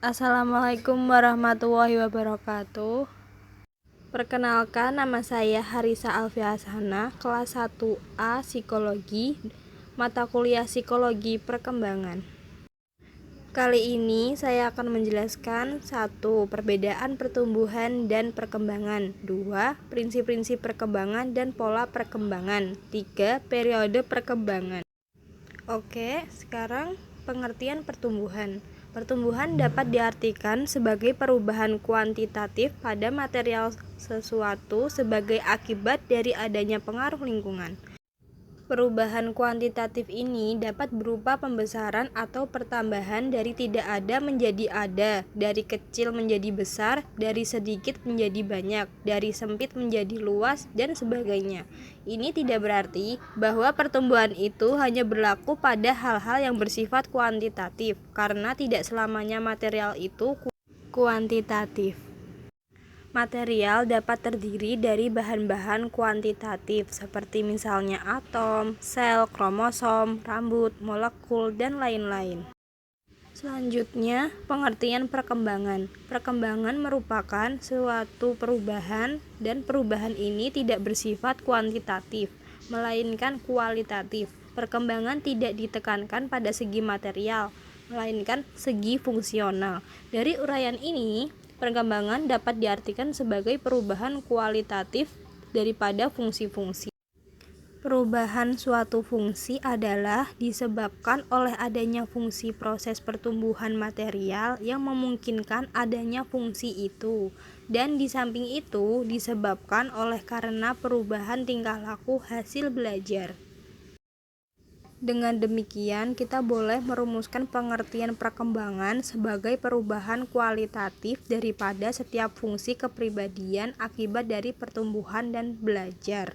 Assalamualaikum warahmatullahi wabarakatuh. Perkenalkan, nama saya Harisa Alfiasana, kelas 1A Psikologi, mata kuliah Psikologi Perkembangan. Kali ini saya akan menjelaskan 1. Perbedaan pertumbuhan dan perkembangan. 2. Prinsip-prinsip perkembangan dan pola perkembangan. 3. Periode perkembangan. Oke, sekarang pengertian pertumbuhan. Pertumbuhan dapat diartikan sebagai perubahan kuantitatif pada material sesuatu sebagai akibat dari adanya pengaruh lingkungan. Perubahan kuantitatif ini dapat berupa pembesaran atau pertambahan dari tidak ada menjadi ada, dari kecil menjadi besar, dari sedikit menjadi banyak, dari sempit menjadi luas, dan sebagainya. Ini tidak berarti bahwa pertumbuhan itu hanya berlaku pada hal-hal yang bersifat kuantitatif, karena tidak selamanya material itu kuantitatif. Material dapat terdiri dari bahan-bahan kuantitatif seperti misalnya atom, sel, kromosom, rambut, molekul, dan lain-lain. Selanjutnya, pengertian perkembangan. Perkembangan merupakan suatu perubahan, dan perubahan ini tidak bersifat kuantitatif, melainkan kualitatif. Perkembangan tidak ditekankan pada segi material, melainkan segi fungsional. Dari uraian ini, perkembangan dapat diartikan sebagai perubahan kualitatif daripada fungsi-fungsi. Perubahan suatu fungsi adalah disebabkan oleh adanya fungsi proses pertumbuhan material yang memungkinkan adanya fungsi itu, dan di samping itu disebabkan oleh karena perubahan tingkah laku hasil belajar. Dengan demikian, kita boleh merumuskan pengertian perkembangan sebagai perubahan kualitatif daripada setiap fungsi kepribadian akibat dari pertumbuhan dan belajar.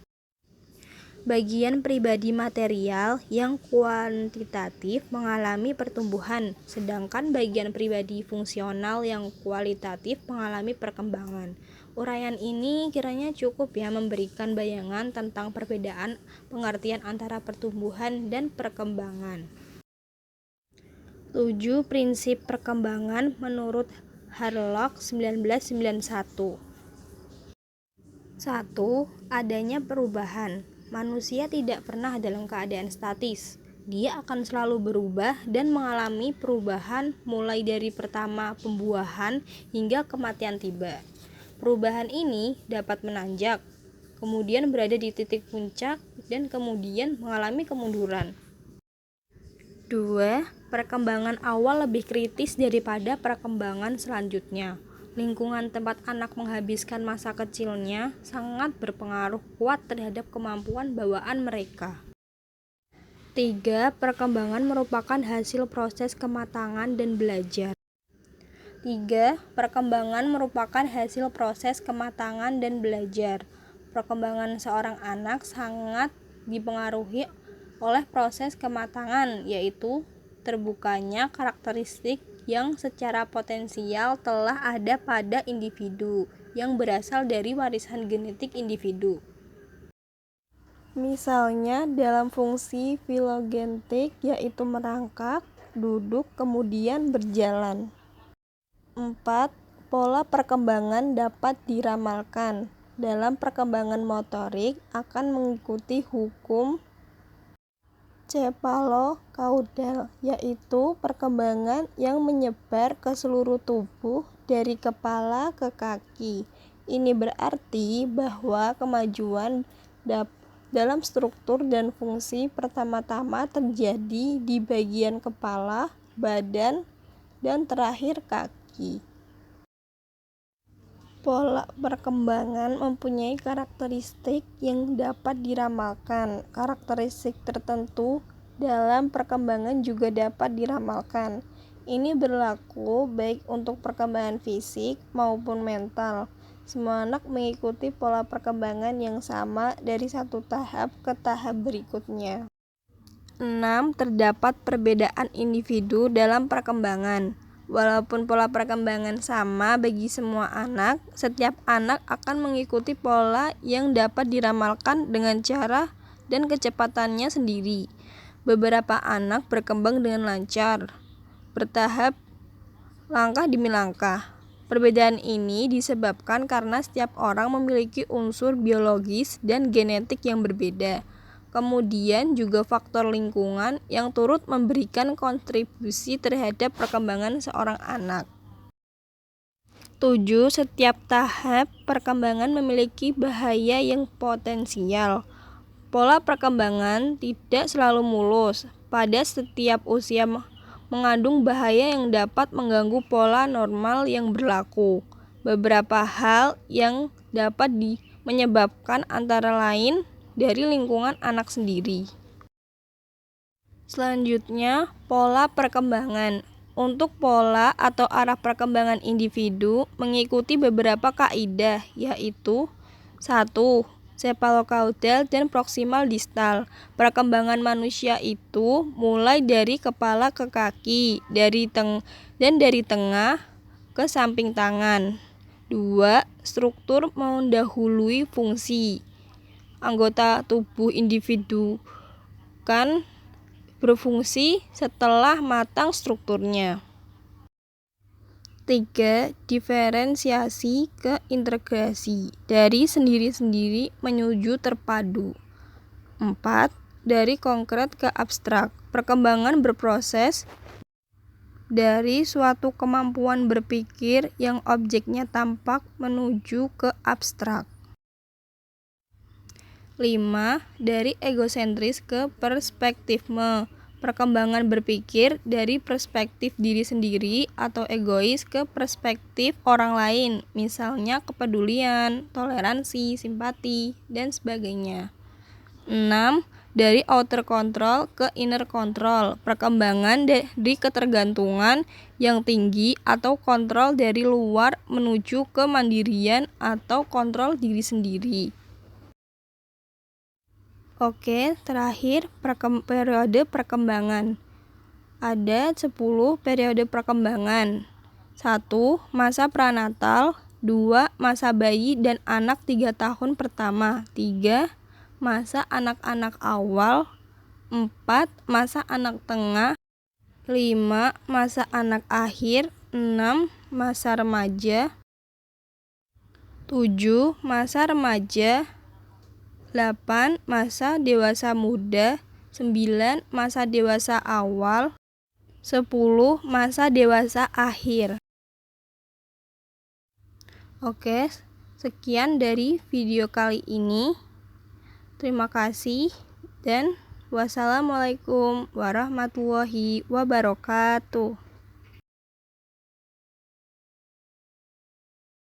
Bagian pribadi material yang kuantitatif mengalami pertumbuhan, sedangkan bagian pribadi fungsional yang kualitatif mengalami perkembangan. Uraian ini kiranya cukup ya memberikan bayangan tentang perbedaan pengertian antara pertumbuhan dan perkembangan. 7. Prinsip perkembangan menurut Harlock 1991. 1. Adanya perubahan. Manusia tidak pernah dalam keadaan statis. Dia akan selalu berubah dan mengalami perubahan mulai dari pertama pembuahan hingga kematian tiba. Perubahan ini dapat menanjak, kemudian berada di titik puncak, dan kemudian mengalami kemunduran. 2. Perkembangan awal lebih kritis daripada perkembangan selanjutnya. Lingkungan tempat anak menghabiskan masa kecilnya sangat berpengaruh kuat terhadap kemampuan bawaan mereka. 3. Perkembangan merupakan hasil proses kematangan dan belajar. 3. Perkembangan merupakan hasil proses kematangan dan belajar. Perkembangan seorang anak sangat dipengaruhi oleh proses kematangan, yaitu terbukanya karakteristik yang secara potensial telah ada pada individu yang berasal dari warisan genetik individu. Misalnya dalam fungsi filogenetik, yaitu merangkak, duduk, kemudian berjalan. 4. Pola perkembangan dapat diramalkan. Dalam perkembangan motorik akan mengikuti hukum cepalokaudal, yaitu perkembangan yang menyebar ke seluruh tubuh dari kepala ke kaki. Ini berarti bahwa kemajuan dalam struktur dan fungsi pertama-tama terjadi di bagian kepala, badan, dan terakhir kaki. Pola perkembangan mempunyai karakteristik yang dapat diramalkan. Karakteristik tertentu dalam perkembangan juga dapat diramalkan. Ini berlaku baik untuk perkembangan fisik maupun mental. Semua anak mengikuti pola perkembangan yang sama dari satu tahap ke tahap berikutnya. 6. Terdapat perbedaan individu dalam perkembangan. Walaupun pola perkembangan sama bagi semua anak, setiap anak akan mengikuti pola yang dapat diramalkan dengan cara dan kecepatannya sendiri. Beberapa anak berkembang dengan lancar, bertahap, langkah demi langkah. Perbedaan ini disebabkan karena setiap orang memiliki unsur biologis dan genetik yang berbeda. Kemudian juga faktor lingkungan yang turut memberikan kontribusi terhadap perkembangan seorang anak. 7. Setiap tahap perkembangan memiliki bahaya yang potensial. Pola perkembangan tidak selalu mulus. Pada setiap usia mengandung bahaya yang dapat mengganggu pola normal yang berlaku. Beberapa hal yang dapat menyebabkan antara lain dari lingkungan anak sendiri. Selanjutnya, pola perkembangan. Untuk pola atau arah perkembangan individu mengikuti beberapa kaidah, yaitu 1. Cephalocauda dan proximal distal. Perkembangan manusia itu mulai dari kepala ke kaki, dan dari tengah ke samping tangan. 2. Struktur mendahului fungsi. Anggota tubuh individu kan berfungsi setelah matang strukturnya. 3. Diferensiasi ke integrasi, dari sendiri-sendiri menuju terpadu. 4. Dari konkret ke abstrak. Perkembangan berproses dari suatu kemampuan berpikir yang objeknya tampak menuju ke abstrak. 5. Dari egosentris ke perspektifme. Perkembangan berpikir dari perspektif diri sendiri atau egois ke perspektif orang lain, misalnya kepedulian, toleransi, simpati, dan sebagainya. 6. Dari outer control ke inner control. Perkembangan dari ketergantungan yang tinggi atau kontrol dari luar menuju ke mandirian atau kontrol diri sendiri. Oke, terakhir periode perkembangan. Ada 10 periode perkembangan. 1. Masa pranatal. 2. Masa bayi dan anak 3 tahun pertama. 3. Masa anak-anak awal. 4. Masa anak tengah. 5. Masa anak akhir. 6. Masa remaja. 7. Masa remaja. 8. Masa dewasa muda. 9. Masa dewasa awal. 10. Masa dewasa akhir. Oke, sekian dari video kali ini. Terima kasih dan wassalamualaikum warahmatullahi wabarakatuh.